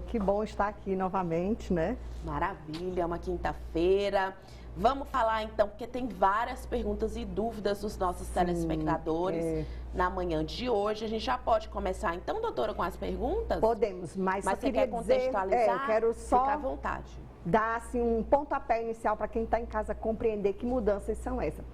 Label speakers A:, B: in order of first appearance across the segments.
A: Lu, que bom estar aqui novamente, né?
B: Maravilha, uma quinta-feira. Vamos falar então, porque tem várias perguntas e dúvidas dos nossos telespectadores na manhã de hoje. A gente já pode começar então, doutora, com as perguntas?
A: Podemos, mas só
B: você
A: queria
B: quer contextualizar?
A: eu quero só
B: fica à vontade.
A: Dar assim, um pontapé inicial para quem está em casa compreender que mudanças são essas.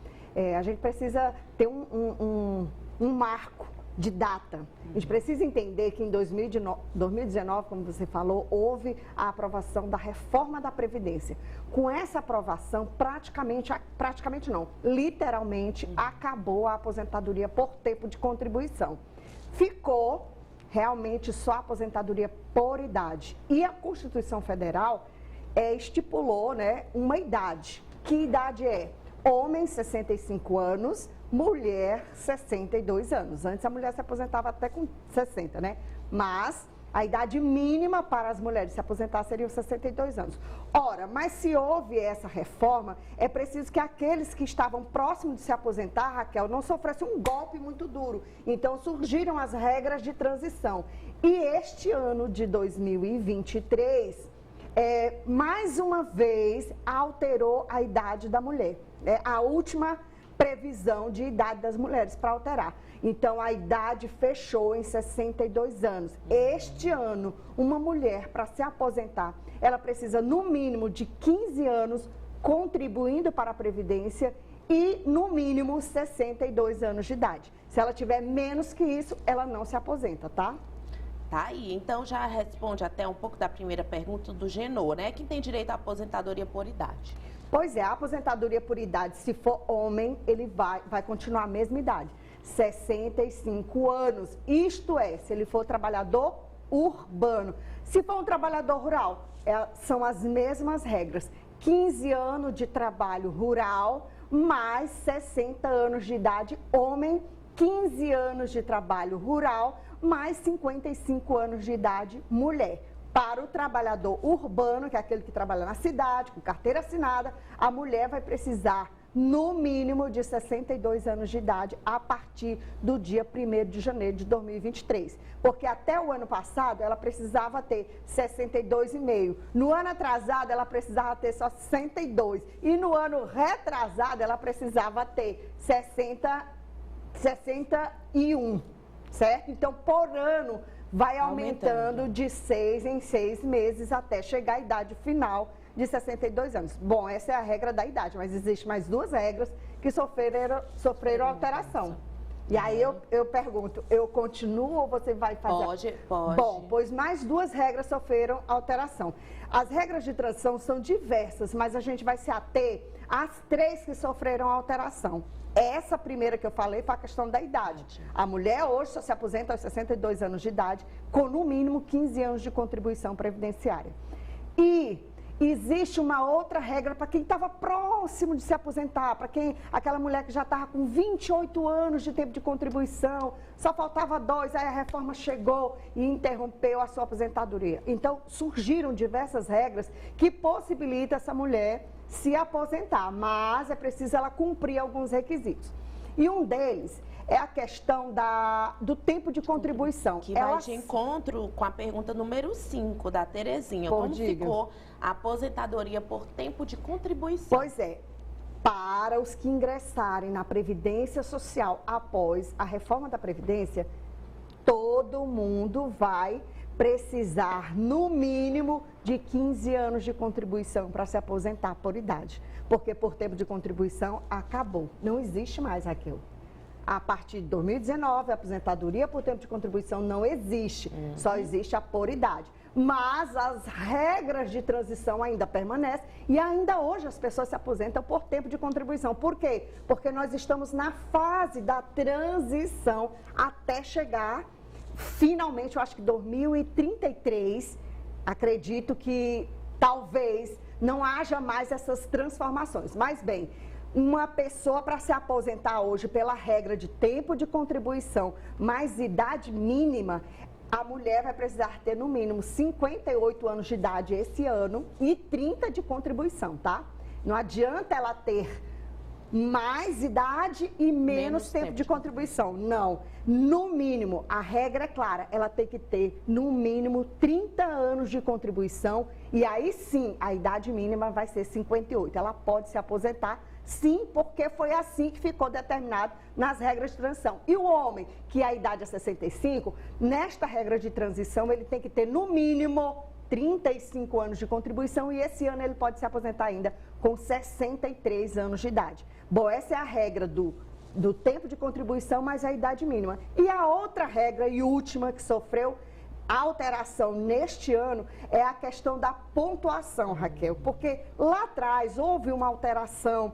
A: A gente precisa ter um marco de data. A gente precisa entender que em 2019, como você falou, houve a aprovação da reforma da Previdência. Com essa aprovação, praticamente não, literalmente acabou a aposentadoria por tempo de contribuição. Ficou realmente só a aposentadoria por idade. E a Constituição Federal estipulou, né, uma idade. Que idade é? Homem, 65 anos, mulher, 62 anos. Antes a mulher se aposentava até com 60, né? Mas a idade mínima para as mulheres se aposentar seria os 62 anos. Ora, mas se houve essa reforma, é preciso que aqueles que estavam próximos de se aposentar, Raquel, não sofressem um golpe muito duro. Então surgiram as regras de transição. E este ano de 2023... mais uma vez, alterou a idade da mulher. A última previsão de idade das mulheres para alterar. Então, a idade fechou em 62 anos. Este ano, uma mulher, para se aposentar, ela precisa, no mínimo, de 15 anos contribuindo para a Previdência e, no mínimo, 62 anos de idade. Se ela tiver menos que isso, ela não se aposenta, tá?
B: Tá aí, então já responde até um pouco da primeira pergunta do Genô, né? Quem tem direito à aposentadoria por idade?
A: Pois é, a aposentadoria por idade, se for homem, ele vai continuar a mesma idade, 65 anos. Isto é, se ele for trabalhador urbano. Se for um trabalhador rural, são as mesmas regras. 15 anos de trabalho rural, mais 60 anos de idade, homem, 15 anos de trabalho rural, mais 55 anos de idade, mulher. Para o trabalhador urbano, que é aquele que trabalha na cidade, com carteira assinada, a mulher vai precisar, no mínimo, de 62 anos de idade a partir do dia 1º de janeiro de 2023. Porque até o ano passado, ela precisava ter 62,5. No ano atrasado, ela precisava ter só 62. E no ano retrasado, ela precisava ter 61. Certo? Então, por ano, vai aumentando de 6 em 6 meses até chegar à idade final de 62 anos. Bom, essa é a regra da idade, mas existe mais duas regras que sofreram alteração. E aí eu pergunto, eu continuo ou você vai fazer?
B: Pode.
A: Bom, pois mais duas regras sofreram alteração. As regras de transição são diversas, mas a gente vai se ater às 3 que sofreram alteração. Essa primeira que eu falei foi a questão da idade. A mulher hoje só se aposenta aos 62 anos de idade, com no mínimo 15 anos de contribuição previdenciária. E existe uma outra regra para quem estava próximo de se aposentar, para aquela mulher que já estava com 28 anos de tempo de contribuição, só faltava 2, aí a reforma chegou e interrompeu a sua aposentadoria. Então, surgiram diversas regras que possibilitam essa mulher se aposentar, mas é preciso ela cumprir alguns requisitos. E um deles é a questão do tempo de contribuição.
B: Que vai de encontro com a pergunta número 5 da Terezinha. Como ficou a aposentadoria por tempo de contribuição?
A: Pois é, para os que ingressarem na Previdência Social após a reforma da Previdência, todo mundo vai precisar, no mínimo, de 15 anos de contribuição para se aposentar por idade. Porque por tempo de contribuição acabou. Não existe mais, Raquel. A partir de 2019, a aposentadoria por tempo de contribuição não existe. Só existe a por idade. Mas as regras de transição ainda permanecem e ainda hoje as pessoas se aposentam por tempo de contribuição. Por quê? Porque nós estamos na fase da transição até chegar, finalmente, eu acho que 2033, acredito que talvez não haja mais essas transformações. Mas bem, uma pessoa para se aposentar hoje pela regra de tempo de contribuição mais idade mínima, a mulher vai precisar ter no mínimo 58 anos de idade esse ano e 30 de contribuição, tá? Não adianta ela ter mais idade e menos tempo de contribuição. Não. No mínimo, a regra é clara, ela tem que ter, no mínimo, 30 anos de contribuição e aí sim, a idade mínima vai ser 58. Ela pode se aposentar, sim, porque foi assim que ficou determinado nas regras de transição. E o homem, que a idade é 65, nesta regra de transição, ele tem que ter, no mínimo, 35 anos de contribuição e esse ano ele pode se aposentar ainda com 63 anos de idade. Bom, essa é a regra do tempo de contribuição mais a idade mínima. E a outra regra e última que sofreu alteração neste ano é a questão da pontuação, Raquel, porque lá atrás houve uma alteração,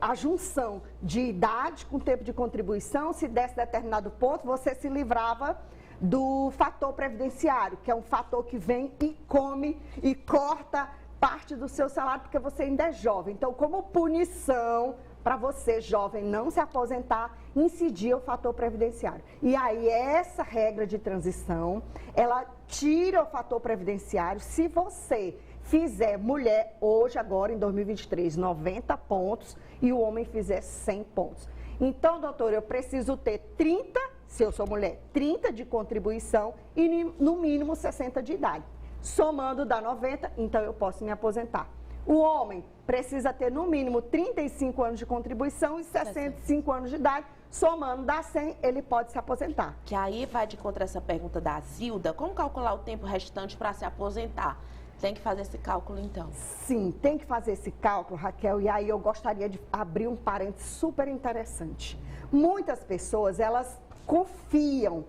A: a junção de idade com tempo de contribuição, se desse determinado ponto, você se livrava do fator previdenciário, que é um fator que vem e come e corta parte do seu salário porque você ainda é jovem. Então, como punição para você, jovem, não se aposentar, incidia o fator previdenciário. E aí, essa regra de transição, ela tira o fator previdenciário se você fizer mulher hoje, agora, em 2023, 90 pontos e o homem fizer 100 pontos. Então, doutora, eu preciso ter 30, se eu sou mulher, 30 de contribuição e no mínimo 60 de idade. Somando dá 90, então eu posso me aposentar. O homem precisa ter no mínimo 35 anos de contribuição e 65 anos de idade. Somando dá 100, ele pode se aposentar.
B: Que aí vai de contra essa pergunta da Zilda, como calcular o tempo restante para se aposentar? Tem que fazer esse cálculo, então?
A: Sim, tem que fazer esse cálculo, Raquel, e aí eu gostaria de abrir um parênteses super interessante. Muitas pessoas, elas confiam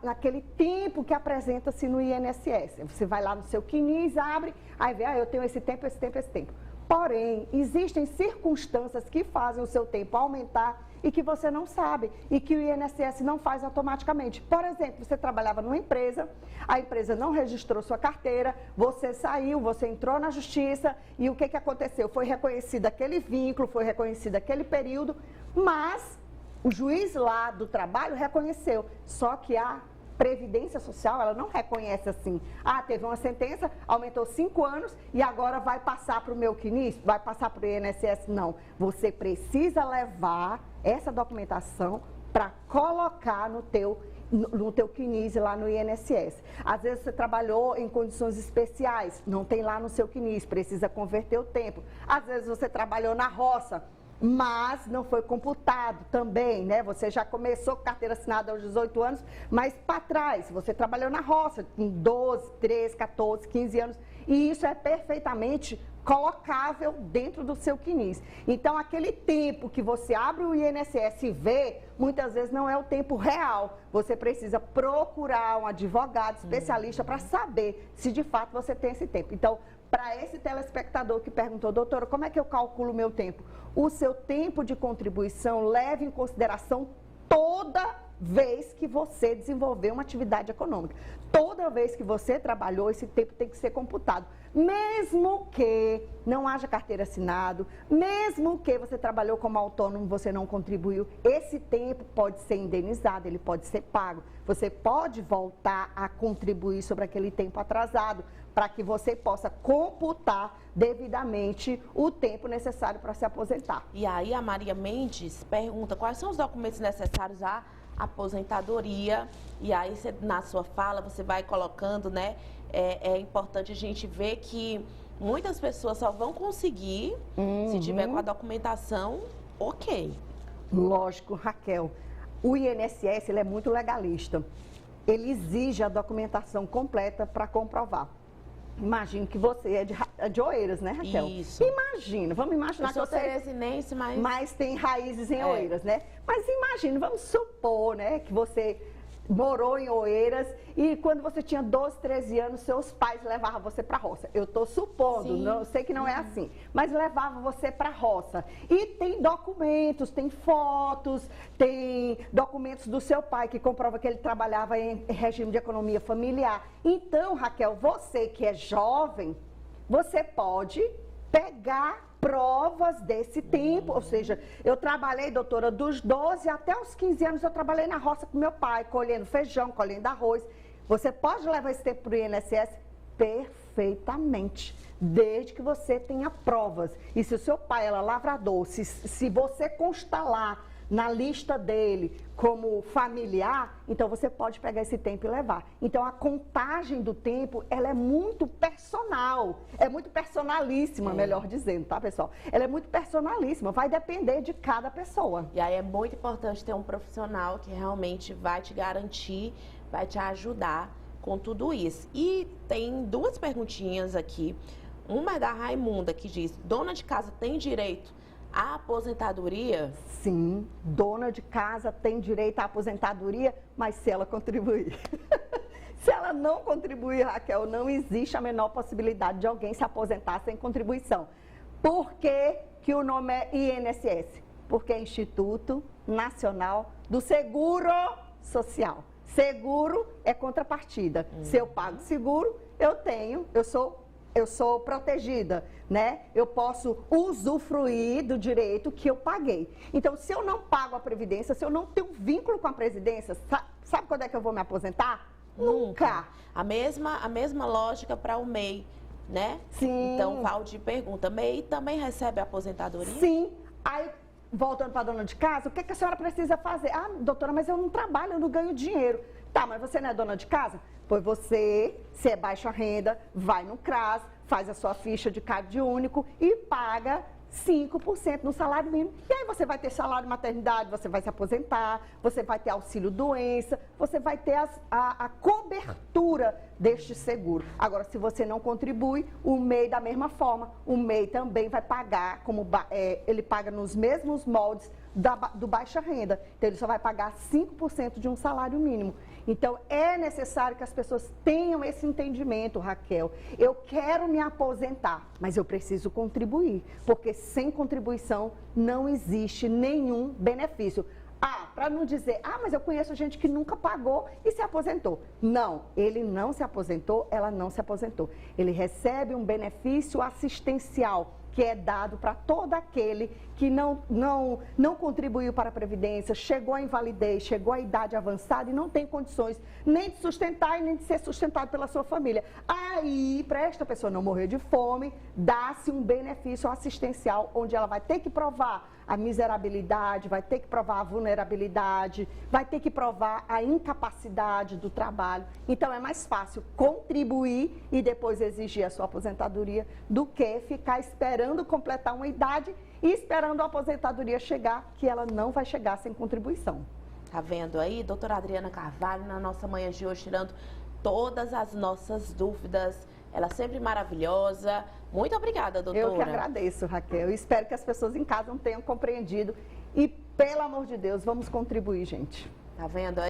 A: naquele tempo que apresenta-se no INSS. Você vai lá no seu CNIS, abre, aí vê, eu tenho esse tempo, esse tempo, esse tempo. Porém, existem circunstâncias que fazem o seu tempo aumentar e que você não sabe e que o INSS não faz automaticamente. Por exemplo, você trabalhava numa empresa, a empresa não registrou sua carteira, você saiu, você entrou na justiça e o que aconteceu? Foi reconhecido aquele vínculo, foi reconhecido aquele período, mas o juiz lá do trabalho reconheceu, só que a Previdência Social, ela não reconhece assim. Teve uma sentença, aumentou 5 anos e agora vai passar para o meu CNIS, vai passar para o INSS. Não, você precisa levar essa documentação para colocar no teu CNIS lá no INSS. Às vezes você trabalhou em condições especiais, não tem lá no seu CNIS, precisa converter o tempo. Às vezes você trabalhou na roça, mas não foi computado também, né? Você já começou com carteira assinada aos 18 anos, mas para trás, você trabalhou na roça com 12, 13, 14, 15 anos, e isso é perfeitamente colocável dentro do seu CNIS. Então, aquele tempo que você abre o INSS e vê, muitas vezes não é o tempo real. Você precisa procurar um advogado especialista para saber se de fato você tem esse tempo. Então, para esse telespectador que perguntou, doutora, como é que eu calculo o meu tempo? O seu tempo de contribuição leva em consideração toda vez que você desenvolveu uma atividade econômica. Toda vez que você trabalhou, esse tempo tem que ser computado. Mesmo que não haja carteira assinada, mesmo que você trabalhou como autônomo e você não contribuiu, esse tempo pode ser indenizado, ele pode ser pago. Você pode voltar a contribuir sobre aquele tempo atrasado, para que você possa computar devidamente o tempo necessário para se aposentar.
B: E aí a Maria Mendes pergunta quais são os documentos necessários à aposentadoria. E aí você, na sua fala você vai colocando, né? É importante a gente ver que muitas pessoas só vão conseguir se tiver com a documentação ok.
A: Lógico, Raquel. O INSS ele é muito legalista. Ele exige a documentação completa para comprovar. Imagino que você é de Oeiras, né, Raquel?
B: Isso.
A: Imagina, vamos imaginar que
B: eu sou
A: você...
B: teresinense,
A: mas tem raízes em Oeiras, né? Mas imagina, vamos supor, né, que você morou em Oeiras e quando você tinha 12, 13 anos, seus pais levavam você para a roça. Eu estou supondo, não, sei que não é assim, mas levavam você para a roça. E tem documentos, tem fotos, tem documentos do seu pai que comprova que ele trabalhava em regime de economia familiar. Então, Raquel, você que é jovem, você pode pegar provas desse tempo, ou seja, eu trabalhei, doutora, dos 12 até os 15 anos, eu trabalhei na roça com meu pai, colhendo feijão, colhendo arroz. Você pode levar esse tempo para o INSS? Perfeitamente, desde que você tenha provas. E se o seu pai era lavrador, se você constar lá na lista dele como familiar, então você pode pegar esse tempo e levar. Então a contagem do tempo, ela é muito personal, é muito personalíssima, melhor dizendo, tá, pessoal? Ela é muito personalíssima, vai depender de cada pessoa.
B: E aí é muito importante ter um profissional que realmente vai te garantir, vai te ajudar com tudo isso. E tem duas perguntinhas aqui. Uma é da Raimunda, que diz: dona de casa tem direito à aposentadoria?
A: Sim, dona de casa tem direito à aposentadoria, mas se ela contribuir. Se ela não contribuir, Raquel, não existe a menor possibilidade de alguém se aposentar sem contribuição. Por que que o nome é INSS? Porque é Instituto Nacional do Seguro Social. Seguro é contrapartida. Se eu pago seguro, eu sou protegida, né? Eu posso usufruir do direito que eu paguei. Então, se eu não pago a previdência, se eu não tenho vínculo com a previdência, sabe quando é que eu vou me aposentar? Nunca.
B: A mesma lógica para o MEI, né?
A: Sim.
B: Então, Valdir pergunta: MEI também recebe aposentadoria?
A: Sim. Aí, voltando para a dona de casa, o que a senhora precisa fazer? Ah, doutora, mas eu não trabalho, eu não ganho dinheiro. Tá, mas você não é dona de casa? Pois você, se é baixa renda, vai no CRAS, faz a sua ficha de CAD único e paga 5% no salário mínimo. E aí você vai ter salário maternidade, você vai se aposentar, você vai ter auxílio doença, você vai ter a cobertura deste seguro. Agora, se você não contribui, o MEI da mesma forma, o MEI também vai pagar, ele paga nos mesmos moldes do baixa renda. Então, ele só vai pagar 5% de um salário mínimo. Então, é necessário que as pessoas tenham esse entendimento, Raquel. Eu quero me aposentar, mas eu preciso contribuir, porque sem contribuição não existe nenhum benefício. Ah, para não dizer, mas eu conheço gente que nunca pagou e se aposentou. Não, ele não se aposentou, ela não se aposentou. Ele recebe um benefício assistencial, que é dado para todo aquele que não contribuiu para a Previdência, chegou à invalidez, chegou à idade avançada e não tem condições nem de sustentar e nem de ser sustentado pela sua família. Aí, para esta pessoa não morrer de fome, dá-se um benefício assistencial, onde ela vai ter que provar a miserabilidade, vai ter que provar a vulnerabilidade, vai ter que provar a incapacidade do trabalho. Então, é mais fácil contribuir e depois exigir a sua aposentadoria do que ficar esperando completar uma idade e esperando a aposentadoria chegar, que ela não vai chegar sem contribuição.
B: Tá vendo aí? Doutora Adriana Carvalho, na nossa manhã de hoje, tirando todas as nossas dúvidas. Ela é sempre maravilhosa. Muito obrigada, doutora.
A: Eu que agradeço, Raquel. Eu espero que as pessoas em casa não tenham compreendido. E, pelo amor de Deus, vamos contribuir, gente.
B: Tá vendo aí?